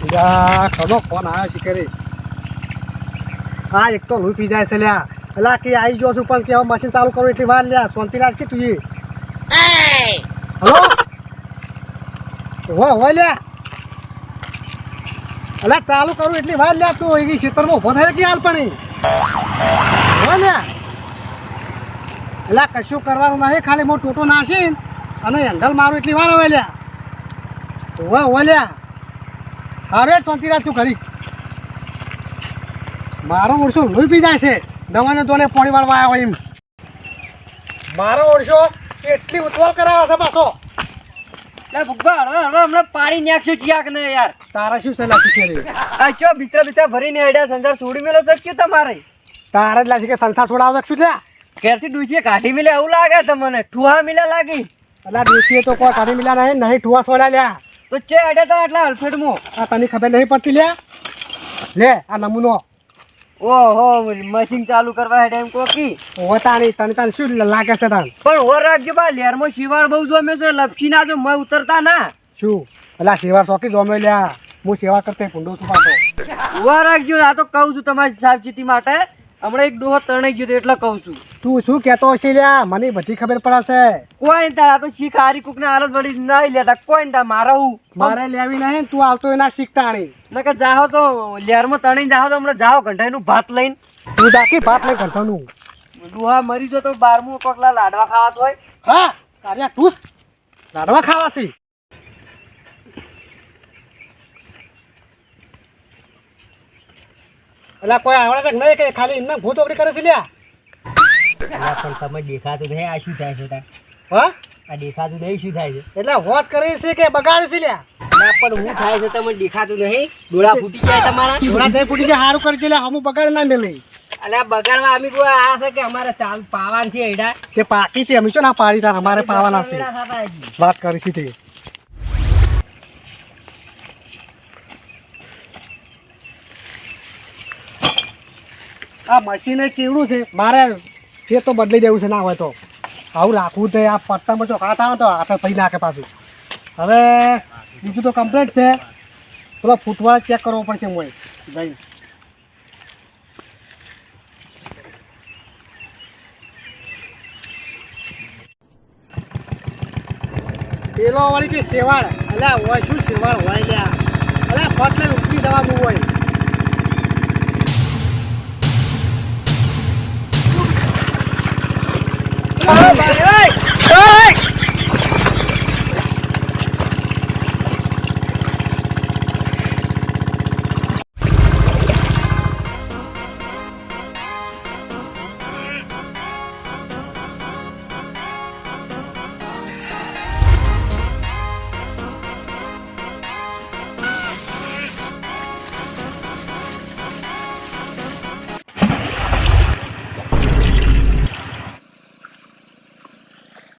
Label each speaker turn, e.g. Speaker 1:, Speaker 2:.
Speaker 1: યા કનો phone આવ્યો છે કરે હા એક તો લોહી પી જાય છે લ્યા એલા કે આવી ગયો છું પણ કે હવે મશીન ચાલુ કરું એટલી વાર લ્યા શાંતિરાજ કે તું હલો હોય લ્યા એલા ચાલુ કરું એટલી વાર લ્યા તું એ ખેતરમાં ઉભો થાય કે હાલ પણ હોય લ્યા એલા કશું કરવાનું નહીં ખાલી હું ટોટો નાખીને અને હેન્ડલ મારું એટલી વાર હવે લ્યા હોય લ્યા હવે શાંતિરાજ તું ઘડી મારો ઓળશો લોહી પી જાય છે દવાને તોને પાણી વાળવા આવ્યો એમ મારો ઓળશો એટલી ઉતવાલ કરાવે છે પાછો
Speaker 2: હમણાં પાણી નાખશું ક્યાંક ને યાર
Speaker 1: તારા શું સલાહ શીખે
Speaker 2: આ ચો બિસ્તરા ભરીને હેડ્યા સંસાર છોડી મેલો શક્યું તમારે
Speaker 1: તારા જ લાગે કે સંસાર છોડાવ શું લ્યા
Speaker 2: ઘેરથી ડૂચીએ કાઢી મિલે એવું લાગે તમને ઠુહા મિલે લાગી
Speaker 1: એટલે ડોસીએ તો કોઈ કાઢી મિલા નહીં ઠુવા છોડા લ્યા
Speaker 2: તો ચે હેડે તો એટલા હલફેટમાં
Speaker 1: આ તને ખબર નહીં પડતી લ્યા લે આ નમૂનો
Speaker 2: ઓહો મશીન ચાલુ કરવા હેડે એમ કોકી
Speaker 1: હોતાની તને શું લાગે છે તને
Speaker 2: પણ ઓર રાખજો બા લેરમાં શિવાળ બહુ જોમે છે લપસી ના જો મ ઉતરતા ના
Speaker 1: શું એટલે સેવા ચોકી જોમે લ્યા હું સેવા કરતે ભૂંડો છું પાછો
Speaker 2: ઓર રાખજો આ તો કહું છું તમારી સાવચેતી માટે હમણાં એક ડોહો તણાઈ ગયો એટલે કહું છું
Speaker 1: તું શું કહેતો હશે લ્યા મને બધી ખબર પડે
Speaker 2: કોઈ ને તારા તો શીખ હારી કુક ને હાલત વળી નહીં લેતા કોઈ ને મારા હું
Speaker 1: મારે લેવી નહીં તું આવતો એના શીખતાણી
Speaker 2: નકર જાહો તો લેરમાં તણી જાહો તો હમણાં જાહો ઘંટાઈનું ભાત લઈને
Speaker 1: તું દાખી ભાત લઈ ઘંટાનું
Speaker 2: ડોહા મરી જો તો 12મું કોકલા લાડવા ખાવા હોય
Speaker 1: હા કાર્યા તું લાડવા ખાવા છે એટલે કોઈ આવડે છે નહીં કે ખાલી એમને ભૂત ઓગળી કરે છે લ્યા
Speaker 2: પણ તમે દેખાતું નહીં આ શું થાય છે
Speaker 1: હા
Speaker 2: આ દેખાતું નહીં શું થાય છે
Speaker 1: એટલે હોત કરી છે કે બગાડે છે લ્યા
Speaker 2: પણ હું થાય છે તમને દેખાતું નહીં ડોળા ફૂટી જાય તમારા
Speaker 1: થોડા નહીં ફૂટી જાય સારું કરી છે લ્યા હમું બગાડ ના મેલે
Speaker 2: અલ્યા બગાડવા અમે કોઈ આ છે કે અમારે ચાલ પાવાન છે એડા
Speaker 1: તે પાકી તે અમે છો ના પાડી તાર અમારે પાવાના છે વાત કરી છે તે આ મશીને ચીવડું છે મારે એ તો બદલી દેવું છે ના હોય તો આવું રાખવું છે આ પટ્ટામાં જો હાથ આવે તો હાથ પૈ નાખે પાછું હવે બીજું તો કમ્પ્લીટ છે પેલો ફૂટવાળ ચેક કરવો પડશે મોય ભાઈ પેલો વળી કે શેવાળ એટલે હોય શું શેવાળ હોય લ્યા એટલે ફટ લઈને ઉતરી જવાનું હોય